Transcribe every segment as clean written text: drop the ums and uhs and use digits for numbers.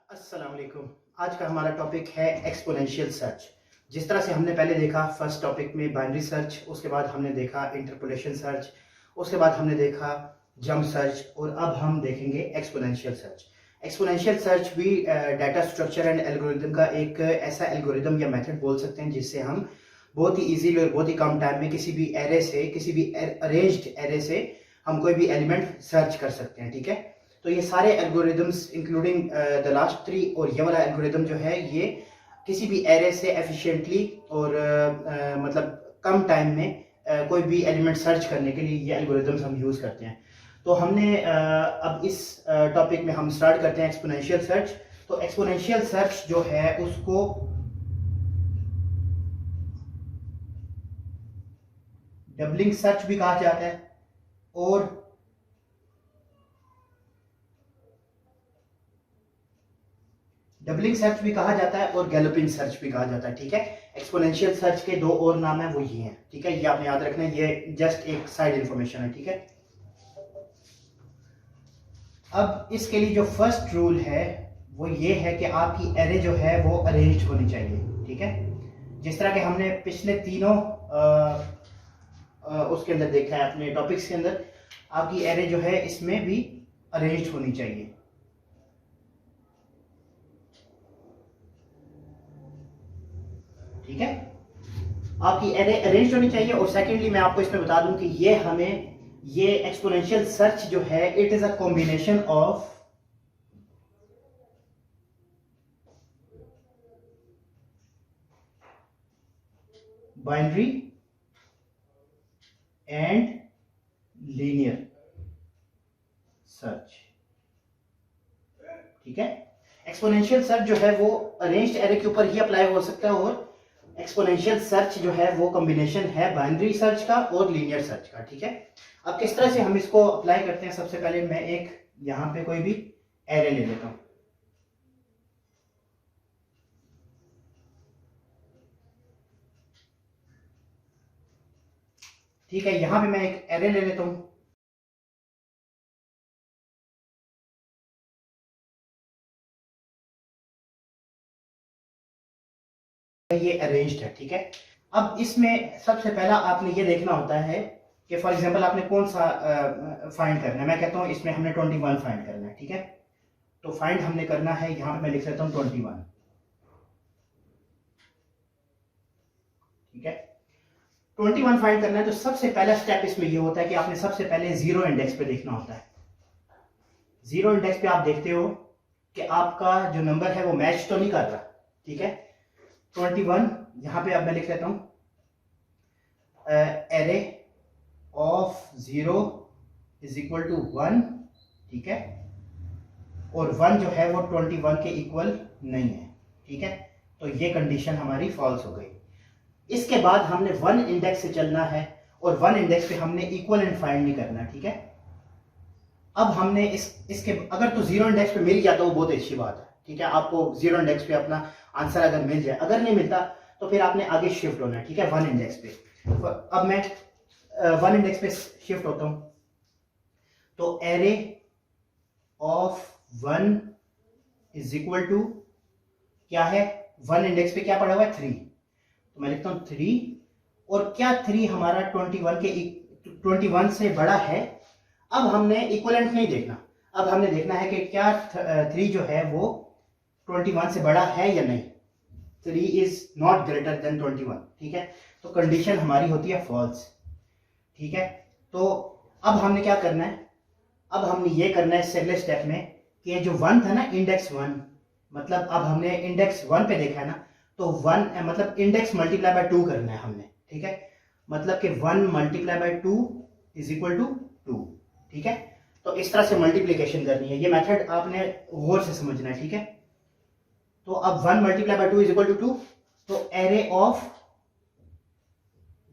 अस्सलाम वालेकुम। आज का हमारा टॉपिक है एक्सपोनेंशियल सर्च। जिस तरह से हमने पहले देखा फर्स्ट टॉपिक में बाइनरी सर्च, उसके बाद हमने देखा इंटरपोलेशन सर्च, उसके बाद हमने देखा जंप सर्च और अब हम देखेंगे एक्सपोनेंशियल सर्च। एक्सपोनेंशियल सर्च भी डाटा स्ट्रक्चर एंड एल्गोरिदम का एक ऐसा एल्गोरिदम या मेथड बोल सकते हैं जिससे हम बहुत ही इजीली और बहुत ही कम टाइम में किसी भी एरे से, किसी भी अरेंज्ड एरे से हम कोई भी एलिमेंट सर्च कर सकते हैं। ठीक है, तो ये सारे algorithms including the last three और ये वाला एल्गोरिदम जो है ये किसी भी एरे से एफिशिएंटली और मतलब कम टाइम में कोई भी एलिमेंट सर्च करने के लिए ये एल्गोरिदम्स हम यूज़ करते हैं। तो हमने अब इस टॉपिक में हम स्टार्ट करते हैं एक्सपोनेंशियल सर्च। तो एक्सपोनेंशियल सर्च जो है उसको डबलिंग सर्च भी कहा जाता है और डबलिंग सर्च भी कहा जाता है और गैलोपिंग सर्च भी कहा जाता है। ठीक है, एक्सपोनेंशियल सर्च के दो और नाम है, वो ये हैं। ठीक है, ये आपने याद रखना है, ये जस्ट एक साइड इंफॉर्मेशन है। ठीक है, अब इसके लिए जो फर्स्ट रूल है वो ये है कि आपकी एरे जो है वो अरेंज्ड होनी चाहिए। ठीक है, जिस तरह के हमने पिछले तीनों उसके अंदर देखा है अपने टॉपिक्स के अंदर, आपकी एरे जो है इसमें भी अरेंज्ड होनी चाहिए। ठीक है, आपकी एरे अरेंज होनी चाहिए। और सेकेंडली मैं आपको इसमें बता दूं कि ये एक्सपोनेंशियल सर्च जो है it is a combination of binary and linear search. ठीक है, एक्सपोनेंशियल सर्च जो है वो अरेंज्ड एरे के ऊपर ही अप्लाई हो सकता है और एक्सपोनेंशियल सर्च जो है वो कॉम्बिनेशन है बाइनरी सर्च का और लीनियर सर्च का। ठीक है, अब किस तरह से हम इसको अप्लाई करते हैं, सबसे पहले मैं एक यहां पे कोई भी एरे ले लेता हूं। ठीक है, यहां पे मैं एक एरे ले लेता हूं। ये अरेंज्ड है। ठीक है, अब इसमें सबसे पहला आपने ये देखना होता है कि फॉर एग्जांपल आपने कौन सा फाइंड करना है। मैं कहता हूं इसमें हमने 21 फाइंड करना है। ठीक है, तो फाइंड हमने करना है, यहां पे मैं लिख लेता हूं 21। ठीक है, 21 फाइंड करना है तो सबसे पहला स्टेप इसमें ये होता है कि आपने सबसे पहले जीरो इंडेक्स पे देखना होता है। जीरो इंडेक्स पे आप देखते हो कि आपका जो नंबर है वो मैच तो नहीं कर रहा। ठीक है, 21 यहां पे अब मैं लिख लेता हूं array of 0 is equal to 1। ठीक है, और 1 जो है वो 21 के इक्वल नहीं है। ठीक है, तो ये कंडीशन हमारी फॉल्स हो गई। इसके बाद हमने 1 इंडेक्स से चलना है और 1 इंडेक्स पे हमने इक्वलेंट फाइंड नहीं करना। ठीक है, अब हमने इसके अगर तो 0 इंडेक्स पे मिल गया तो वो बहुत अच्छी बात है। ठीक है, आपको 0 इंडेक्स पे अपना आंसर अगर मिल जाए, अगर नहीं मिलता तो फिर आपने आगे शिफ्ट होना है। ठीक है, 1 इंडेक्स पे। तो अब मैं 1 इंडेक्स पे शिफ्ट होता हूं, तो array of 1 is equal to क्या है, 1 इंडेक्स पे क्या पड़ा हुआ है 3, तो मैं लिखता हूं 3। और क्या 3 हमारा 21 से बड़ा है। अब हमने इक्वलेंट नहीं देखना, अब हमने देखना है कि क्या 3 जो है वो 21 से बड़ा है या नहीं। 3 इज नॉट ग्रेटर देन 21। ठीक है, तो कंडीशन हमारी होती है फॉल्स। ठीक है, तो अब हमने क्या करना है, अब हमने ये करना है अगले स्टेप में कि जो 1 था ना, इंडेक्स 1, मतलब अब हमने इंडेक्स 1 पे देखा है ना, तो 1 मतलब इंडेक्स मल्टीप्लाई बाय 2 करना है हमने। ठीक है, मतलब कि 1 multiply by 2 is equal to 2। ठीक है, तो इस तरह से मल्टीप्लीकेशन करनी है। ये मेथड आपने गौर से समझना है। ठीक है, तो अब 1 multiply by 2 is equal to 2, तो array of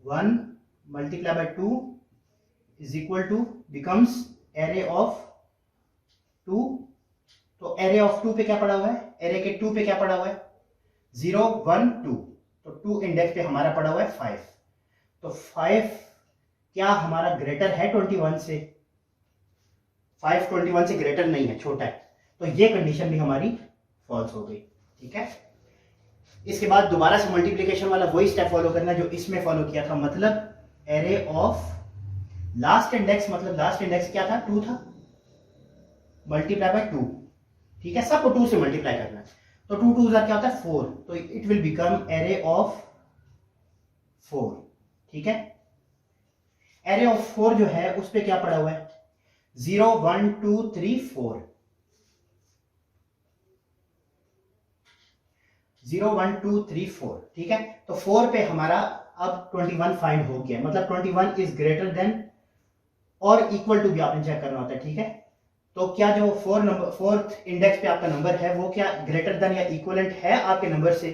1 multiply by 2 is equal to becomes array of 2। तो एरे ऑफ 2 पे क्या पड़ा हुआ है, एरे के 2 पे क्या पड़ा हुआ है 0 1 2, तो 2 इंडेक्स पे हमारा पड़ा हुआ है 5। तो 5 क्या हमारा ग्रेटर है 21 से, 5 21 से ग्रेटर नहीं है, छोटा है, तो ये कंडीशन भी हमारी फॉल्स हो गई। ठीक है, इसके बाद दोबारा से मल्टीप्लिकेशन वाला वही स्टेप फॉलो करना जो इसमें फॉलो किया था, मतलब एरे ऑफ लास्ट इंडेक्स, मतलब लास्ट इंडेक्स क्या था, 2 था, मल्टीप्लाई बाय 2। ठीक है, सबको 2 से मल्टीप्लाई करना है, तो 2 2 क्या होता है 4, तो it will become array of 4। ठीक है, एरे ऑफ 4 जो है उस पे क्या पड़ा हुआ है, 0 1 2 3 4, 0 1 2 3 4। ठीक है, तो 4 पे हमारा अब 21 फाइंड हो गया, मतलब 21 इज ग्रेटर देन और इक्वल टू भी आपने चेक करना होता है। ठीक है, तो क्या जो 4th इंडेक्स पे आपका नंबर है वो क्या ग्रेटर देन या इक्वलेंट है आपके नंबर से,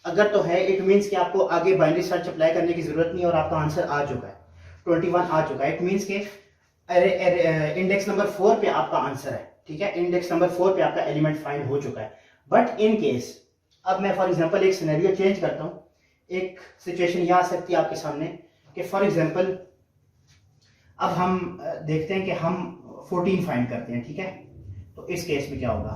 अगर तो है इट मींस कि आपको आगे बाइनरी सर्च अप्लाई करने की जरूरत नहीं और आपका आंसर आ चुका है, 21 आ चुका है, इट मींस कि इंडेक्स नंबर 4 पे आपका आंसर है। ठीक है, इंडेक्स नंबर 4 पे आपका एलिमेंट फाइंड हो चुका है। बट इन केस, अब मैं फॉर एग्जांपल एक सिनेरियो चेंज करता हूं, एक सिचुएशन यह आ सकती है आपके सामने कि फॉर एग्जांपल अब हम देखते हैं कि हम 14 फाइंड करते हैं। ठीक है, तो इस केस में क्या होगा,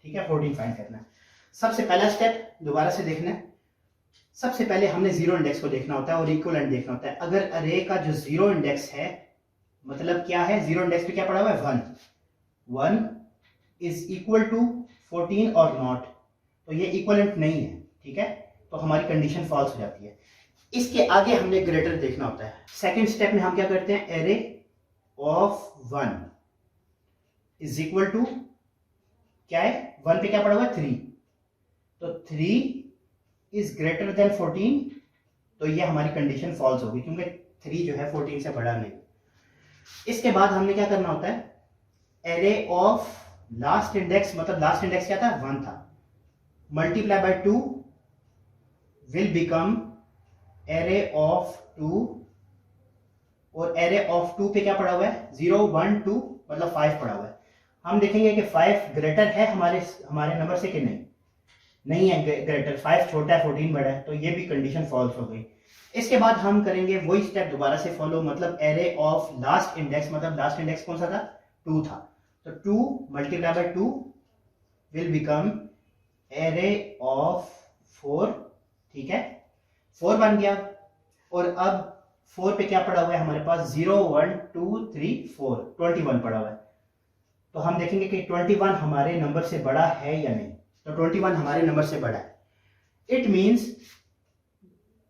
ठीक है 14 फाइंड करना है। सबसे पहला स्टेप दोबारा से देखना है, सबसे पहले हमने जीरो इंडेक्स को देखना होता है और इक्वलेंट देखना होता है। अगर अरे का जो जीरो इंडेक्स है, मतलब क्या है, जीरो इंडेक्स पे क्या पड़ा हुआ है 1 इज इक्वल टू 14 और नॉट, तो ये इक्वलेंट नहीं है। ठीक है, तो हमारी कंडीशन फॉल्स हो जाती है। इसके आगे हमने ग्रेटर देखना होता है। सेकंड स्टेप में हम क्या करते हैं, array of 1 is equal to क्या है, 1 पे क्या पड़ा हुआ है 3, तो 3 इज ग्रेटर देन 14, तो ये हमारी कंडीशन फॉल्स होगी क्योंकि 3 जो है 14 से बड़ा नहीं। इसके बाद हमने क्या करना होता है, एरे ऑफ लास्ट इंडेक्स, मतलब लास्ट इंडेक्स क्या था 1 था, multiply by 2 will become array of 2, और एरे ऑफ 2 पे क्या पड़ा हुआ है 0 1 2, मतलब 5 पड़ा हुआ है। हम देखेंगे कि 5 ग्रेटर है हमारे नंबर से कि नहीं है ग्रेटर, 5 छोटा है 14 बड़ा है, तो ये भी कंडीशन फॉल्स हो गई। इसके बाद हम करेंगे वही स्टेप दोबारा से फॉलो, मतलब एरे ऑफ लास्ट इंडेक्स, मतलब लास्ट इंडेक्स कौन सा था 2 था, तो 2 multiply by 2 will become array of 4। ठीक है, 4 बन गया, और अब 4 पे क्या पड़ा हुआ है हमारे पास 0 1 2 3 4, 21 पड़ा हुआ है। तो हम देखेंगे कि 21 हमारे नंबर से बड़ा है या नहीं, तो 21 हमारे नंबर से बड़ा है। इट मींस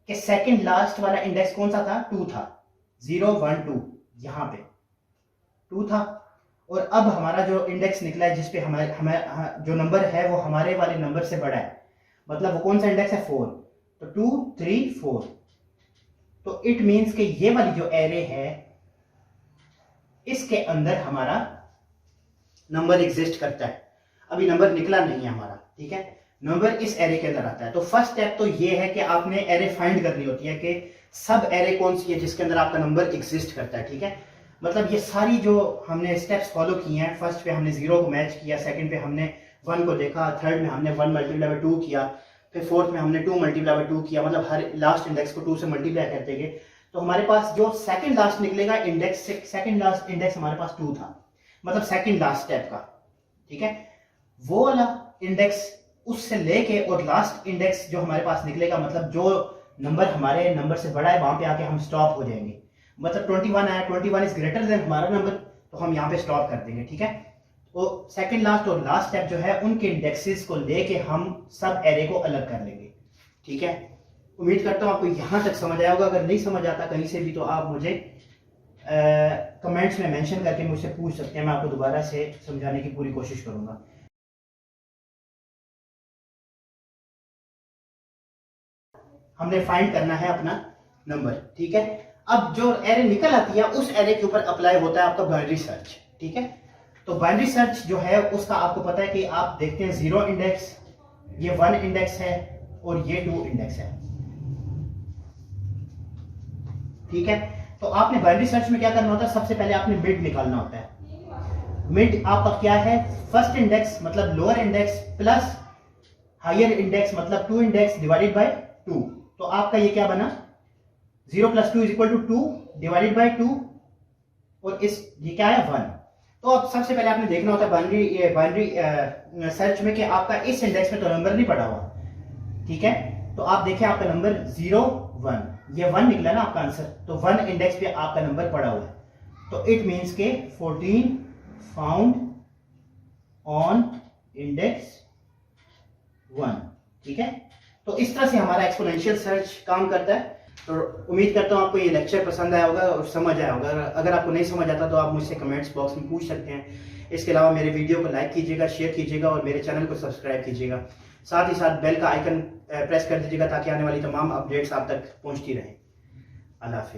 कि सेकंड लास्ट वाला इंडेक्स कौन सा था 2 था, 0 1 2 यहां पे 2 था, और अब हमारा जो इंडेक्स निकला है जिसपे हमारे जो नंबर है वो हमारे वाले नंबर से बड़ा है, मतलब वो कौन सा इंडेक्स है 4, तो 2 3 4, तो इट मींस कि ये वाली जो एरे है इसके अंदर हमारा नंबर एग्जिस्ट करता है। अभी नंबर निकला नहीं है हमारा, ठीक है, नंबर इस एरे के अंदर आता है। तो फर्स्ट स्टेप तो ये है कि आपने एरे फाइंड करनी होती है कि सब एरे कौन सी है जिसके अंदर आपका नंबर एग्जिस्ट करता है। ठीक है, मतलब ये सारी जो हमने स्टेप्स फॉलो किए हैं, फर्स्ट पे हमने 0 को मैच किया, सेकंड पे हमने 1 को देखा, थर्ड में हमने 1 मल्टीप्लाई बाय 2 किया, फिर फोर्थ में हमने 2 मल्टीप्लाई बाय 2 किया, मतलब हर लास्ट इंडेक्स को 2 से मल्टीप्लाई करते गए। तो हमारे पास जो सेकंड लास्ट निकलेगा इंडेक्स, सेकंड लास्ट इंडेक्स हमारे पास 2 था, मतलब सेकंड लास्ट स्टेप का। ठीक है, वो वाला इंडेक्स उससे लेके और लास्ट इंडेक्स जो हमारे पास निकलेगा, मतलब जो नंबर हमारे नंबर से बड़ा है वहां पे आके हम स्टॉप हो जाएंगे। मतलब 21 आया, 21 इज ग्रेटर देन हमारा नंबर, तो हम यहाँ पे स्टॉप कर देंगे। ठीक है, तो सेकंड लास्ट और लास्ट स्टेप जो है उनके इंडेक्सेस को लेके हम सब एरे को अलग कर लेंगे। ठीक है, उम्मीद करता हूँ आपको यहाँ तक समझ आया होगा। अगर नहीं समझ आता कहीं से भी तो आप मुझे कमेंट्स में मेंशन करके मुझसे पूछ सकते हैं, मैं आपको दोबारा से समझाने की पूरी कोशिश करूंगा। हमने फाइंड करना है अपना नंबर। ठीक है, अब जो एरे निकल आती है उस एरे के ऊपर अप्लाई होता है आपका बाइनरी सर्च। ठीक है, तो बाइनरी सर्च जो है उसका आपको पता है कि आप देखते हैं 0 इंडेक्स, ये 1 इंडेक्स है और ये 2 इंडेक्स है। ठीक है, तो आपने बाइनरी सर्च में क्या करना होता है, सबसे पहले आपने मिड निकालना होता है। मिड आपका क्या है, फर्स्ट इंडेक्स मतलब lower index plus higher index मतलब 2 इंडेक्स डिवाइडेड बाय 2, तो आपका ये क्या बना 0 + 2 = 2 डिवाइडेड बाय 2, और इस ये क्या है 1। तो अब सबसे पहले आपने देखना होता है बाइनरी सर्च में कि आपका इस इंडेक्स में तो नंबर नहीं पड़ा हुआ, ठीक है। तो आप देखें आपका नंबर 0 1, ये 1 निकला ना आपका आंसर, तो 1 इंडेक्स पे आपका नंबर पड़ा हुआ है, तो इट मींस के 14 फाउंड ऑन इंडेक्स 1, ठीक है। तो इस तरह से हमारा एक्सपोनेंशियल सर्च काम करता है। तो उम्मीद करता हूँ आपको ये लेक्चर पसंद आया होगा और समझ आया होगा। अगर आपको नहीं समझ आता तो आप मुझसे कमेंट्स बॉक्स में पूछ सकते हैं। इसके अलावा मेरे वीडियो को लाइक कीजिएगा, शेयर कीजिएगा और मेरे चैनल को सब्सक्राइब कीजिएगा। साथ ही साथ बेल का आइकन प्रेस कर दीजिएगा ताकि आने वाली तमाम अपडेट्स आप तक पहुँचती रहें। अल्लाह हाफिज़।